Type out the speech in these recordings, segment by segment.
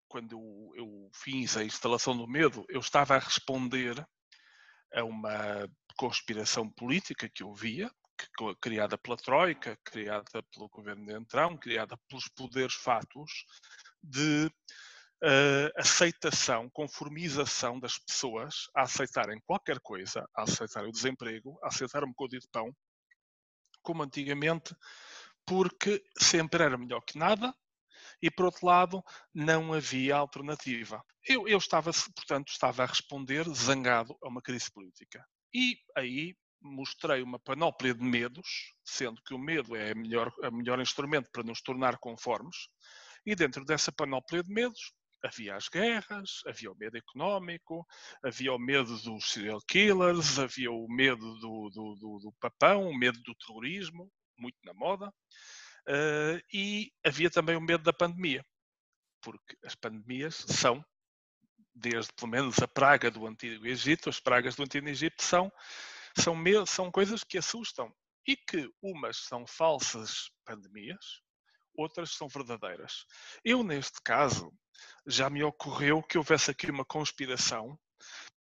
quando eu fiz a instalação do medo, eu estava a responder a uma conspiração política que eu via, criada pela Troika, criada pelo governo de Entrão, criada pelos poderes fátuos, de aceitação, conformização das pessoas a aceitarem qualquer coisa, a aceitarem o desemprego, a aceitar um bocadinho de pão, como antigamente, porque sempre era melhor que nada e, por outro lado, não havia alternativa. Eu estava, portanto, estava a responder zangado a uma crise política. E aí mostrei uma panóplia de medos, sendo que o medo é o melhor instrumento para nos tornar conformes, e dentro dessa panóplia de medos havia as guerras, havia o medo económico, havia o medo dos serial killers, havia o medo do papão, o medo do terrorismo, muito na moda, e havia também o medo da pandemia, porque as pandemias são, desde pelo menos a praga do Antigo Egito, as pragas do Antigo Egito são coisas que assustam e que umas são falsas pandemias, outras são verdadeiras. Eu, neste caso, já me ocorreu que houvesse aqui uma conspiração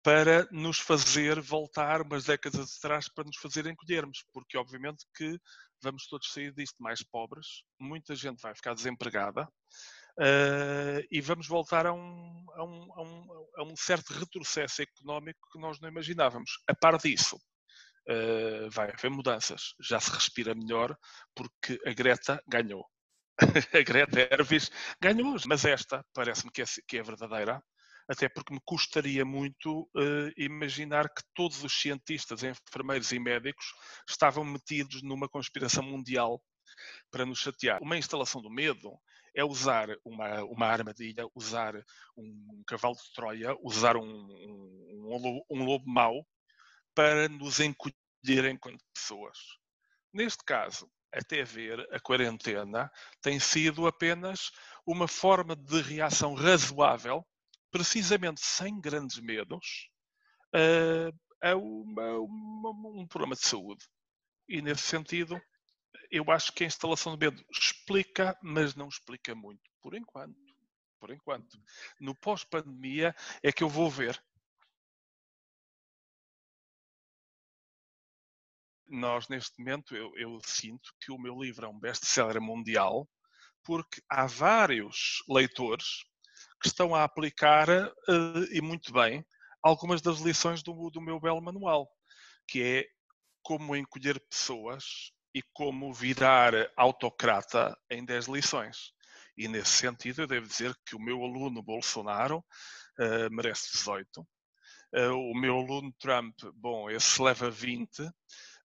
para nos fazer voltar umas décadas atrás, para nos fazer encolhermos, porque obviamente que vamos todos sair disto mais pobres, muita gente vai ficar desempregada, e vamos voltar a um certo retrocesso económico que nós não imaginávamos. A par disso, vai haver mudanças. Já se respira melhor porque a Greta ganhou. A Greta Hervis ganhou, mas esta parece-me que é verdadeira, até porque me custaria muito imaginar que todos os cientistas, enfermeiros e médicos estavam metidos numa conspiração mundial para nos chatear. Uma instalação do medo é usar uma armadilha, usar um cavalo de Troia, usar um lobo mau para nos encolher enquanto pessoas. Neste caso, até ver, a quarentena tem sido apenas uma forma de reação razoável, precisamente sem grandes medos, a um problema de saúde. E nesse sentido, eu acho que a instalação de medo explica, mas não explica muito, por enquanto. Por enquanto. No pós-pandemia é que eu vou ver. Nós, neste momento, eu sinto que o meu livro é um best-seller mundial, porque há vários leitores que estão a aplicar, e muito bem, algumas das lições do meu belo manual, que é como encolher pessoas e como virar autocrata em 10 lições. E nesse sentido eu devo dizer que o meu aluno Bolsonaro merece 18. O meu aluno Trump, bom, esse leva 20.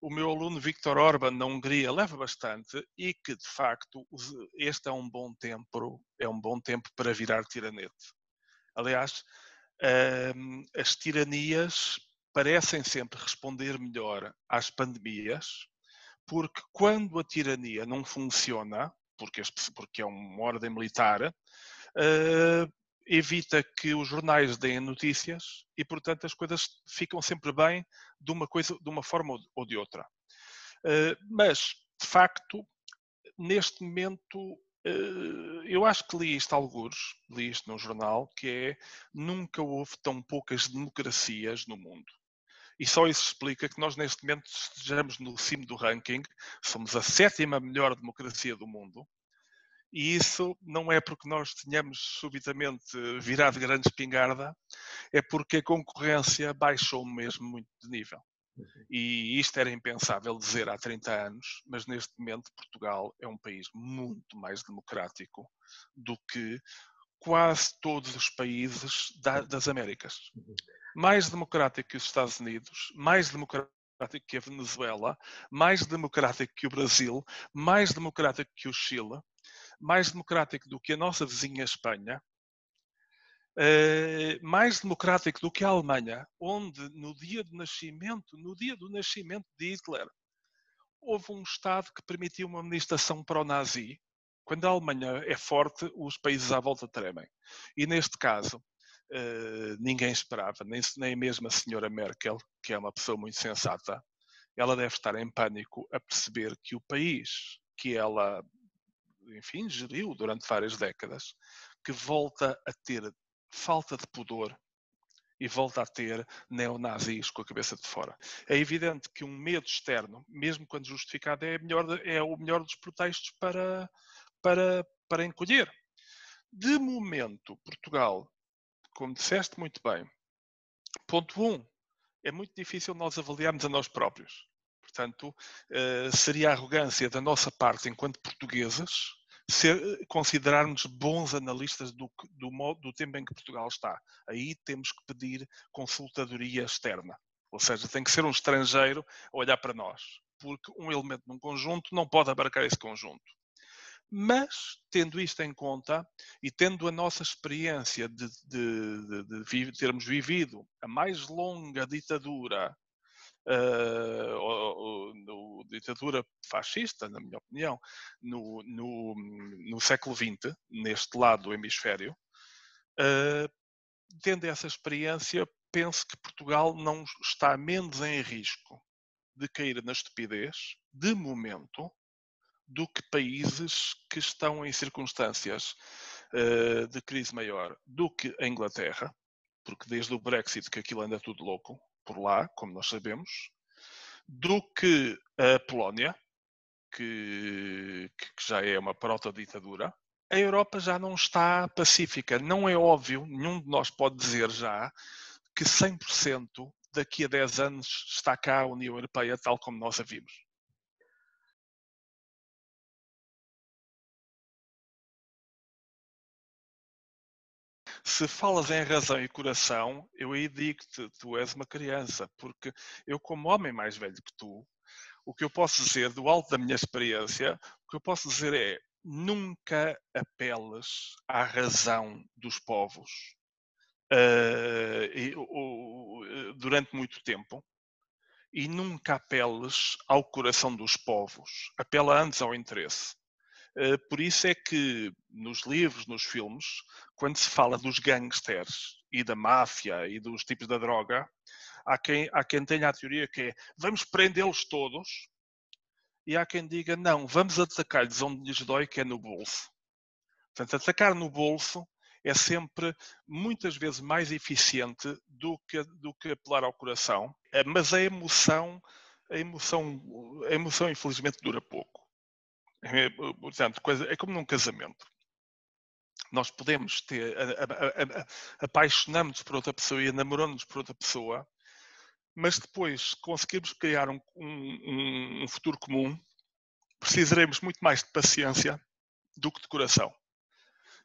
O meu aluno Viktor Orban na Hungria leva bastante e que, de facto, este é um bom tempo para virar tiranete. Aliás, as tiranias parecem sempre responder melhor às pandemias, porque quando a tirania não funciona, porque é uma ordem militar, evita que os jornais deem notícias e, portanto, as coisas ficam sempre bem de uma forma ou de outra. Mas, de facto, neste momento, eu acho que li isto num jornal, que é nunca houve tão poucas democracias no mundo. E só isso explica que nós, neste momento, estejamos no cimo do ranking, somos a 7ª melhor democracia do mundo, e isso não é porque nós tenhamos subitamente virado grande espingarda, é porque a concorrência baixou mesmo muito de nível. E isto era impensável dizer há 30 anos, mas neste momento Portugal é um país muito mais democrático do que quase todos os países das Américas. Mais democrático que os Estados Unidos, mais democrático que a Venezuela, mais democrático que o Brasil, mais democrático que o Chile, mais democrático do que a nossa vizinha Espanha, mais democrático do que a Alemanha, onde no dia do nascimento de Hitler, houve um Estado que permitiu uma administração pró-nazi. Quando a Alemanha é forte, os países à volta tremem. E neste caso, ninguém esperava, nem mesmo a senhora Merkel, que é uma pessoa muito sensata, ela deve estar em pânico a perceber que o país que ela enfim, geriu durante várias décadas, que volta a ter falta de pudor e volta a ter neonazis com a cabeça de fora. É evidente que um medo externo, mesmo quando justificado, é o melhor dos pretextos para encolher. De momento, Portugal, como disseste muito bem, ponto 1, é muito difícil nós avaliarmos a nós próprios. Portanto, seria arrogância da nossa parte, enquanto portugueses, considerarmos bons analistas do tempo em que Portugal está. Aí temos que pedir consultadoria externa. Ou seja, tem que ser um estrangeiro a olhar para nós. Porque um elemento num conjunto não pode abarcar esse conjunto. Mas, tendo isto em conta e tendo a nossa experiência de termos vivido a mais longa ditadura, ditadura fascista, na minha opinião, no século XX, neste lado do hemisfério, tendo essa experiência, penso que Portugal não está menos em risco de cair na estupidez, de momento, do que países que estão em circunstâncias de crise maior, do que a Inglaterra, porque desde o Brexit que aquilo anda tudo louco por lá, como nós sabemos, do que a Polónia, que já é uma proto-ditadura. A Europa já não está pacífica. Não é óbvio, nenhum de nós pode dizer já, que 100% daqui a 10 anos está cá a União Europeia tal como nós a vimos. Se falas em razão e coração, eu aí digo-te, tu és uma criança, porque eu, como homem mais velho que tu, o que eu posso dizer, do alto da minha experiência, o que eu posso dizer é, nunca apeles à razão dos povos durante muito tempo, e nunca apeles ao coração dos povos. Apela antes ao interesse. Por isso é que nos livros, nos filmes, quando se fala dos gangsters e da máfia e dos tipos da droga, há quem tenha a teoria que é vamos prendê-los todos, e há quem diga não, vamos atacar-lhes onde lhes dói, que é no bolso. Portanto, atacar no bolso é sempre muitas vezes mais eficiente do que apelar ao coração, mas a emoção infelizmente dura pouco. Portanto, é como num casamento. Nós podemos apaixonamos-nos por outra pessoa e namoramos-nos por outra pessoa, mas depois conseguirmos criar um futuro comum, precisaremos muito mais de paciência do que de coração.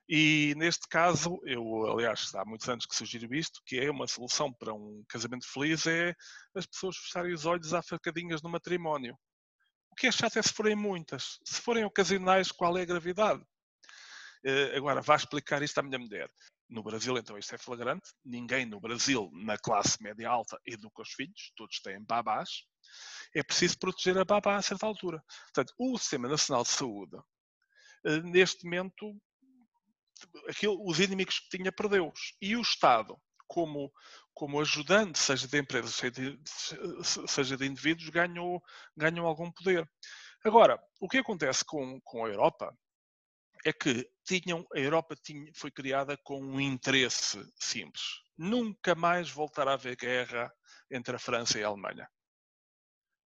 E neste caso, eu aliás há muitos anos que sugiro isto, que é uma solução para um casamento feliz, é as pessoas fecharem os olhos à facadinhas no matrimónio. O que é chato é se forem muitas. Se forem ocasionais, qual é a gravidade? Agora, vá explicar isto à minha mulher. No Brasil, então, isto é flagrante. Ninguém no Brasil, na classe média alta, educa os filhos. Todos têm babás. É preciso proteger a babá a certa altura. Portanto, o Sistema Nacional de Saúde, neste momento, os inimigos que tinha, perdeu-os. E o Estado, como ajudante, seja de empresas, seja de indivíduos, ganham algum poder. Agora, o que acontece com a Europa é que a Europa foi criada com um interesse simples. Nunca mais voltará a haver guerra entre a França e a Alemanha.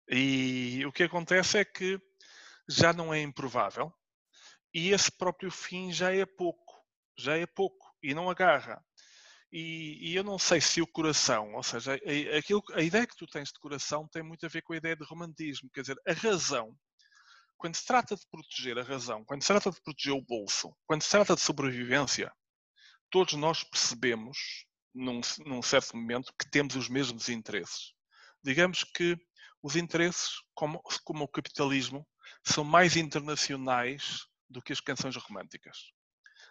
E o que acontece é que já não é improvável e esse próprio fim já é pouco e não agarra. E eu não sei se o coração, ou seja, a ideia que tu tens de coração tem muito a ver com a ideia de romantismo, quer dizer, a razão. Quando se trata de proteger a razão, quando se trata de proteger o bolso, quando se trata de sobrevivência, todos nós percebemos, num certo momento, que temos os mesmos interesses. Digamos que os interesses, como o capitalismo, são mais internacionais do que as canções românticas.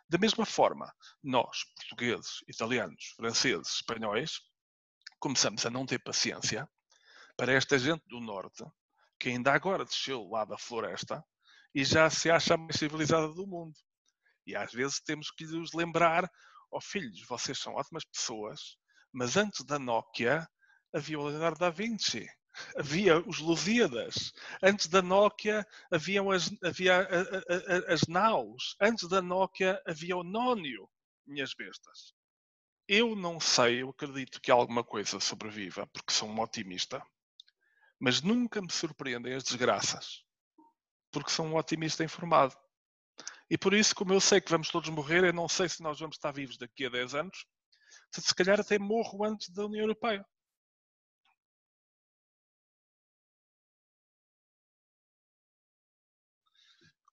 Da mesma forma, nós, portugueses, italianos, franceses, espanhóis, começamos a não ter paciência para esta gente do norte, que ainda agora desceu lá da floresta e já se acha a mais civilizada do mundo. E às vezes temos que lhes lembrar, filhos, vocês são ótimas pessoas, mas antes da Nokia havia o Leonardo da Vinci. havia os Lusíadas. Antes da Nokia havia as Naus. Antes da Nokia havia o Nónio, minhas bestas. Eu não sei, eu acredito que alguma coisa sobreviva, porque sou um otimista, mas nunca me surpreendem as desgraças, porque sou um otimista informado. E por isso, como eu sei que vamos todos morrer, eu não sei se nós vamos estar vivos daqui a 10 anos, se calhar até morro antes da União Europeia.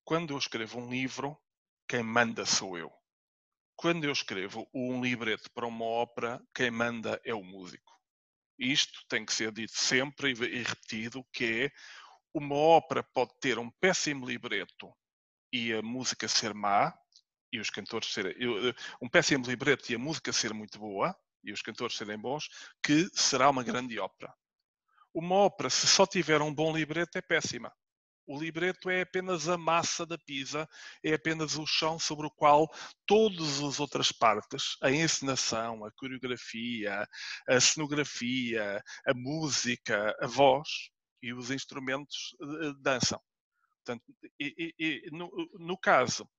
Quando eu escrevo um livro, quem manda sou eu. Quando eu escrevo um libreto para uma ópera, quem manda é o músico. Isto tem que ser dito sempre e repetido, que é uma ópera pode ter um péssimo libreto e a música ser má, e os cantores serem... Um péssimo libreto e a música ser muito boa, e os cantores serem bons, que será uma grande ópera. Uma ópera, se só tiver um bom libreto, é péssima. O libreto é apenas a massa da pizza, é apenas o chão sobre o qual todas as outras partes, a encenação, a coreografia, a cenografia, a música, a voz e os instrumentos dançam. Portanto, no caso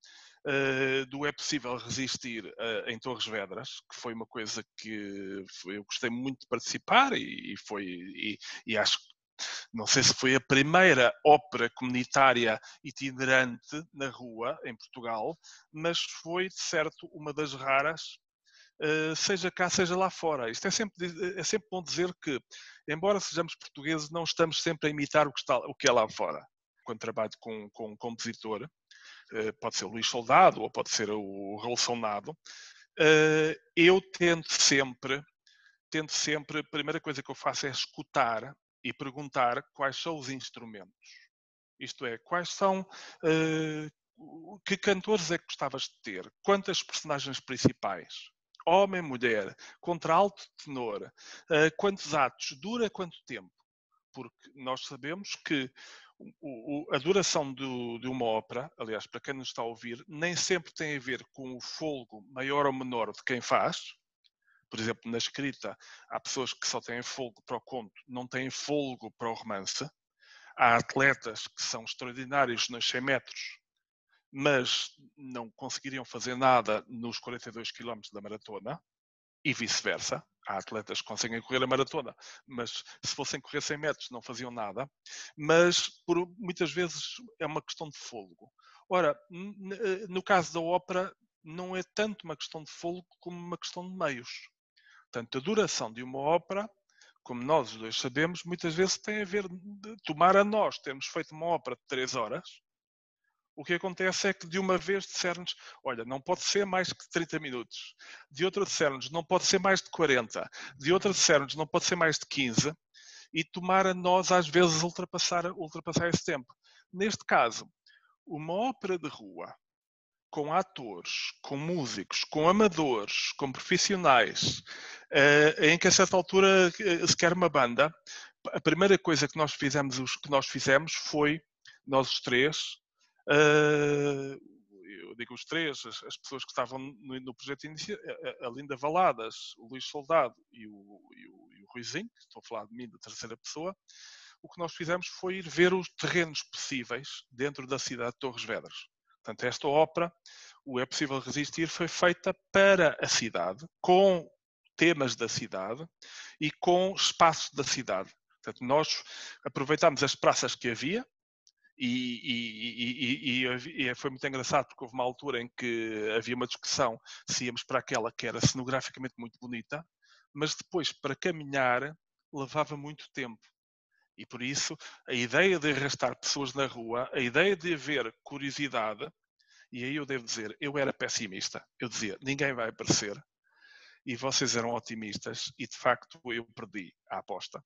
do É Possível Resistir em Torres Vedras, que foi uma coisa que eu gostei muito de participar e acho que não sei se foi a primeira ópera comunitária itinerante na rua, em Portugal, mas foi, de certo, uma das raras, seja cá, seja lá fora. Isto é sempre bom dizer que, embora sejamos portugueses, não estamos sempre a imitar o que é lá fora. Quando trabalho com um compositor, pode ser o Luís Soldado ou pode ser o Raul Sonado, eu tento sempre, a primeira coisa que eu faço é escutar e perguntar quais são os instrumentos. Isto é, quais são, que cantores é que gostavas de ter? Quantas personagens principais? Homem, mulher, contralto, tenor, quantos atos? Dura quanto tempo? Porque nós sabemos que a duração de uma ópera, aliás, para quem nos está a ouvir, nem sempre tem a ver com o fôlego maior ou menor de quem faz. Por exemplo, na escrita, há pessoas que só têm fôlego para o conto, não têm fôlego para o romance. Há atletas que são extraordinários nos 100 metros, mas não conseguiriam fazer nada nos 42 km da maratona, e vice-versa. Há atletas que conseguem correr a maratona, mas se fossem correr 100 metros não faziam nada. Mas muitas vezes é uma questão de fôlego. Ora, no caso da ópera, não é tanto uma questão de fôlego como uma questão de meios. Portanto, a duração de uma ópera, como nós os dois sabemos, muitas vezes tem a ver de tomar a nós termos feito uma ópera de 3 horas. O que acontece é que de uma vez disser-nos, olha, não pode ser mais que 30 minutos. De outra disser-nos, não pode ser mais de 40. De outra disser-nos, não pode ser mais de 15. E tomar a nós, às vezes, ultrapassar esse tempo. Neste caso, uma ópera de rua, com atores, com músicos, com amadores, com profissionais, em que a certa altura se quer uma banda, a primeira coisa que nós fizemos foi, nós os três, eu digo os três, as pessoas que estavam no projeto inicial, a Linda Valadas, o Luís Soldado e o Ruizinho, que estou a falar de mim, da terceira pessoa, o que nós fizemos foi ir ver os terrenos possíveis dentro da cidade de Torres Vedras. Portanto, esta ópera, o É Possível Resistir, foi feita para a cidade, com temas da cidade e com espaços da cidade. Portanto, nós aproveitámos as praças que havia e foi muito engraçado porque houve uma altura em que havia uma discussão se íamos para aquela que era cenograficamente muito bonita, mas depois para caminhar levava muito tempo. E por isso, a ideia de arrastar pessoas na rua, a ideia de haver curiosidade, e aí eu devo dizer, eu era pessimista. Eu dizia, ninguém vai aparecer. E vocês eram otimistas e, de facto, eu perdi a aposta.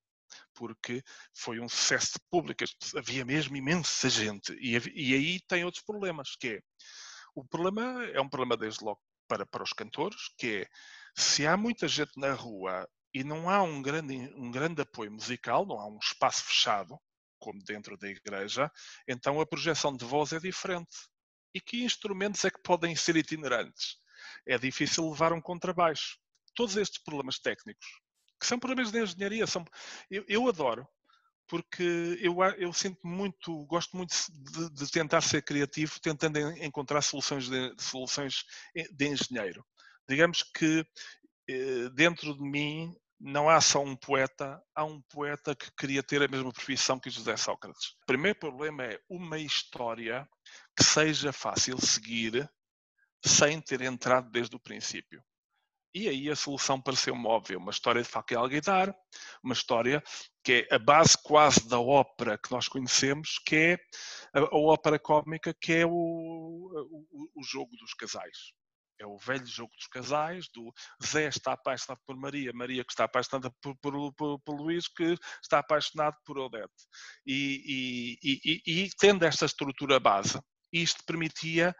Porque foi um sucesso de público. Havia mesmo imensa gente. E aí tem outros problemas, que é, o problema é um problema desde logo para os cantores, que é, se há muita gente na rua e não há um grande apoio musical, não há um espaço fechado, como dentro da igreja, então a projeção de voz é diferente. E que instrumentos é que podem ser itinerantes? É difícil levar um contrabaixo. Todos estes problemas técnicos, que são problemas de engenharia, eu adoro, porque eu sinto muito, gosto muito de tentar ser criativo, tentando encontrar soluções de engenheiro. Digamos que dentro de mim não há só um poeta, há um poeta que queria ter a mesma profissão que José Sócrates. O primeiro problema é uma história que seja fácil seguir sem ter entrado desde o princípio. E aí a solução pareceu-me óbvia, uma história de faca e alguidar, uma história que é a base quase da ópera que nós conhecemos, que é a ópera cómica, que é o jogo dos casais. É o velho jogo dos casais, do Zé está apaixonado por Maria, Maria que está apaixonada por Luís, que está apaixonado por Odete. E tendo esta estrutura base, isto permitia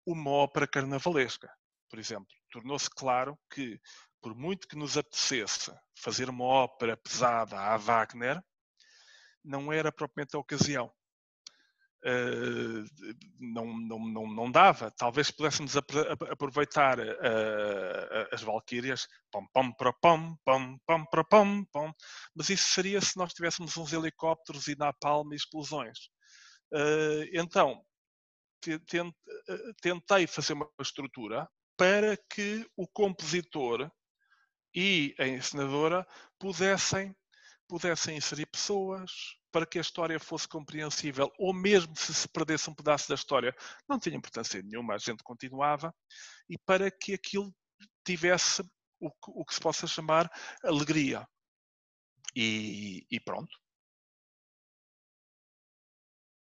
uma ópera carnavalesca, por exemplo. Tornou-se claro que, por muito que nos apetecesse fazer uma ópera pesada à Wagner, não era propriamente a ocasião. Não dava. Talvez pudéssemos aproveitar as Valquírias, mas isso seria se nós tivéssemos uns helicópteros e napalm e explosões. Então, tentei fazer uma estrutura para que o compositor e a encenadora pudessem inserir pessoas para que a história fosse compreensível, ou mesmo se perdesse um pedaço da história, não tinha importância nenhuma, a gente continuava, e para que aquilo tivesse o que se possa chamar alegria. E pronto.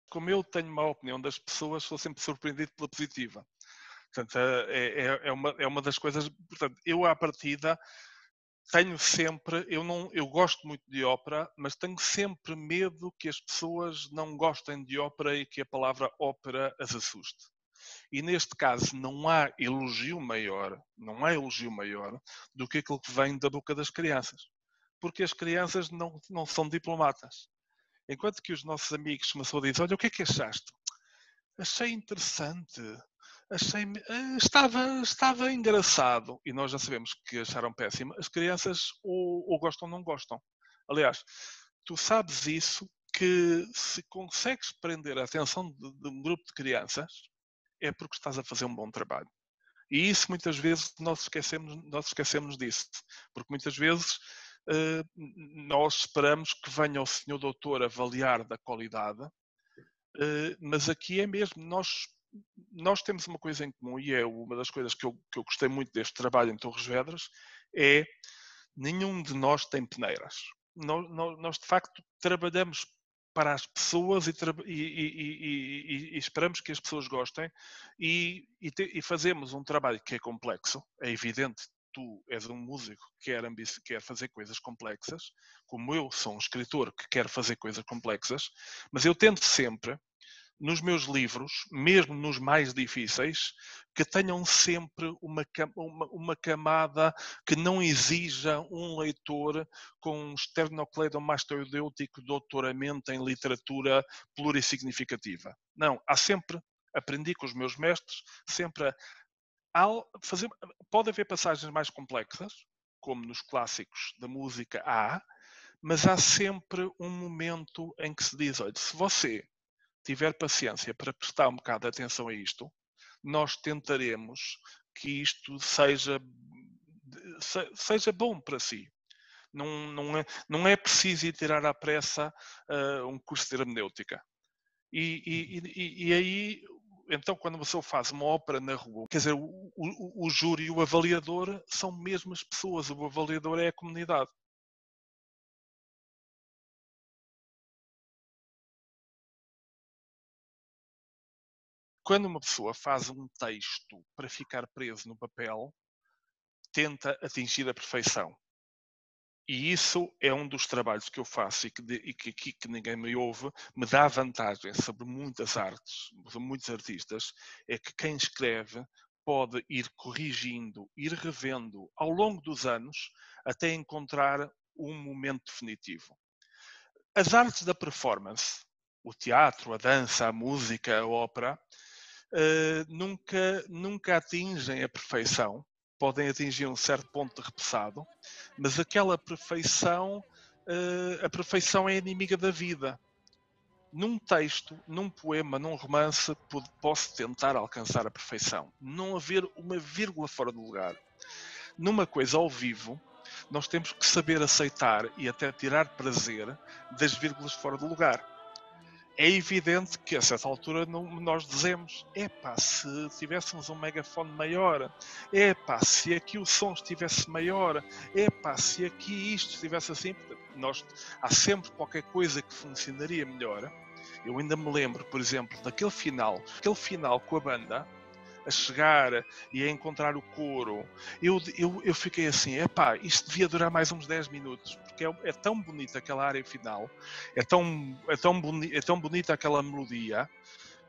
Como eu tenho uma opinião das pessoas, sou sempre surpreendido pela positiva. Portanto, é uma das coisas. Portanto, eu à partida tenho sempre, eu gosto muito de ópera, mas tenho sempre medo que as pessoas não gostem de ópera e que a palavra ópera as assuste. E neste caso não há elogio maior do que aquilo que vem da boca das crianças. Porque as crianças não são diplomatas. Enquanto que os nossos amigos começam a dizer, olha, o que é que achaste? Achei interessante. Estava engraçado. E nós já sabemos que acharam péssimo. As crianças ou gostam ou não gostam. Aliás, tu sabes isso, que se consegues prender a atenção de um grupo de crianças, é porque estás a fazer um bom trabalho. E isso muitas vezes nós esquecemos disso. Porque muitas vezes nós esperamos que venha o senhor doutor avaliar da qualidade, mas aqui é mesmo, nós temos uma coisa em comum, e é uma das coisas que eu gostei muito deste trabalho em Torres Vedras, é nenhum de nós tem peneiras. Nós de facto trabalhamos para as pessoas e esperamos que as pessoas gostem e fazemos um trabalho que é complexo, é evidente. Tu és um músico que quer fazer coisas complexas, como eu sou um escritor que quer fazer coisas complexas, mas eu tento sempre, nos meus livros, mesmo nos mais difíceis, que tenham sempre uma camada que não exija um leitor com um esternocleidomastoidêutico doutoramento em literatura plurissignificativa. Não, aprendi com os meus mestres, sempre pode haver passagens mais complexas, como nos clássicos da música há, mas há sempre um momento em que se diz, olha, se você tiver paciência para prestar um bocado de atenção a isto, nós tentaremos que isto seja bom para si. Não é preciso ir tirar à pressa um curso de hermenêutica. E aí, então, quando uma pessoa faz uma ópera na rua, quer dizer, o júri e o avaliador são mesmo as pessoas, o avaliador é a comunidade. Quando uma pessoa faz um texto para ficar preso no papel, tenta atingir a perfeição. E isso é um dos trabalhos que eu faço e que ninguém me ouve, me dá vantagem sobre muitas artes, sobre muitos artistas, é que quem escreve pode ir corrigindo, ir revendo ao longo dos anos até encontrar um momento definitivo. As artes da performance, o teatro, a dança, a música, a ópera, nunca atingem a perfeição. Podem atingir um certo ponto de repousado, mas aquela perfeição a perfeição é inimiga da vida. Num texto, num poema, num romance, posso tentar alcançar a perfeição. Não haver uma vírgula fora do lugar. Numa coisa ao vivo, nós temos que saber aceitar e até tirar prazer das vírgulas fora do lugar. É evidente que a certa altura nós dizemos: epá, se tivéssemos um megafone maior, epá, se aqui o som estivesse maior, epá, se aqui isto estivesse assim. Há sempre qualquer coisa que funcionaria melhor. Eu ainda me lembro, por exemplo, aquele final com a banda a chegar e a encontrar o coro. Eu fiquei assim, epá, isto devia durar mais uns 10 minutos, porque é tão bonita aquela área final, é tão bonita aquela melodia,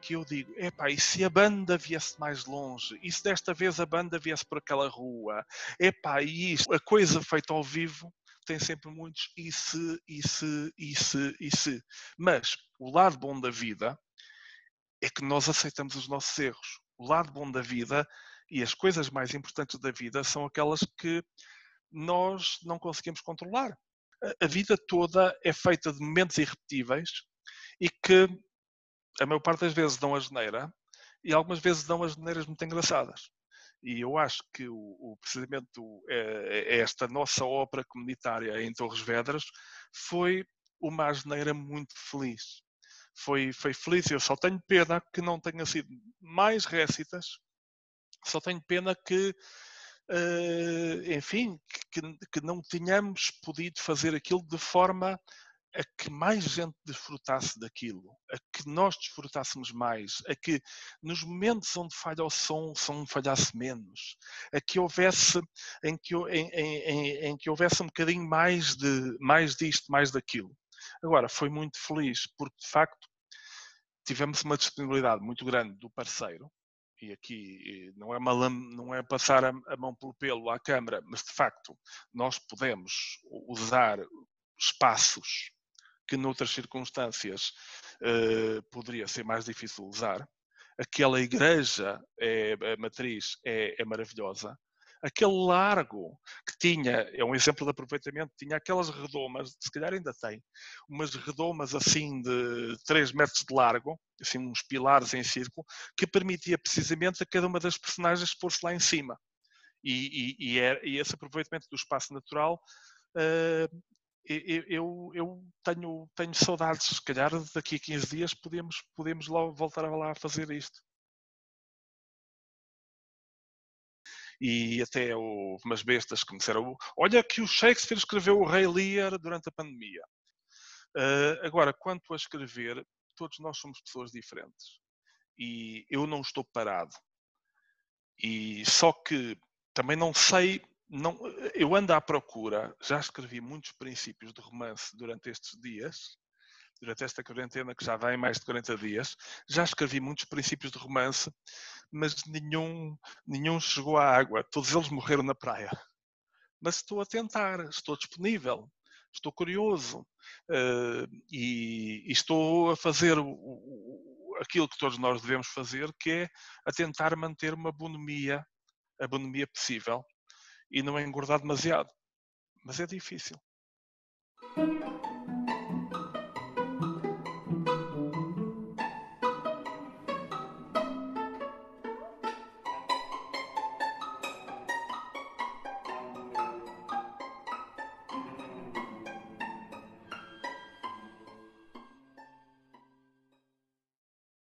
que eu digo, epá, e se a banda viesse mais longe? E se desta vez a banda viesse por aquela rua? Epá, e isto? A coisa feita ao vivo tem sempre muitos e se. Mas o lado bom da vida é que nós aceitamos os nossos erros. O lado bom da vida e as coisas mais importantes da vida são aquelas que nós não conseguimos controlar. A vida toda é feita de momentos irrepetíveis e que a maior parte das vezes dão a geneira e algumas vezes dão as geneiras muito engraçadas. E eu acho que precisamente esta nossa ópera comunitária em Torres Vedras foi uma asneira muito feliz. Foi feliz. Eu só tenho pena que não tenha sido mais récitas. Só tenho pena que, enfim, que não tenhamos podido fazer aquilo de forma a que mais gente desfrutasse daquilo, a que nós desfrutássemos mais, a que nos momentos onde falha o som falhasse menos, a que houvesse em que houvesse um bocadinho mais disto, mais daquilo. Agora, foi muito feliz, porque de facto tivemos uma disponibilidade muito grande do parceiro, e aqui não é passar a mão pelo pelo à Câmara, mas de facto nós podemos usar espaços que noutras circunstâncias poderia ser mais difícil usar. Aquela igreja, a matriz, é maravilhosa. Aquele largo que tinha, é um exemplo de aproveitamento, tinha aquelas redomas, se calhar ainda tem, umas redomas assim de 3 metros de largo, assim uns pilares em círculo, que permitia precisamente a cada uma das personagens pôr-se lá em cima. E esse aproveitamento do espaço natural, eu tenho saudades. Se calhar daqui a 15 dias podemos lá voltar a fazer isto. E até houve umas bestas que me disseram: olha que o Shakespeare escreveu o Rei Lear durante a pandemia. Agora, quanto a escrever, todos nós somos pessoas diferentes. E eu não estou parado. E só que também não sei, eu ando à procura, já escrevi muitos princípios de romance durante estes dias, durante esta quarentena que já vai mais de 40 dias, já escrevi muitos princípios de romance, mas nenhum chegou à água, todos eles morreram na praia. Mas estou a tentar, estou disponível, estou curioso e estou a fazer aquilo que todos nós devemos fazer, que é a tentar manter uma bonomia, a bonomia possível, e não engordar demasiado. Mas é difícil.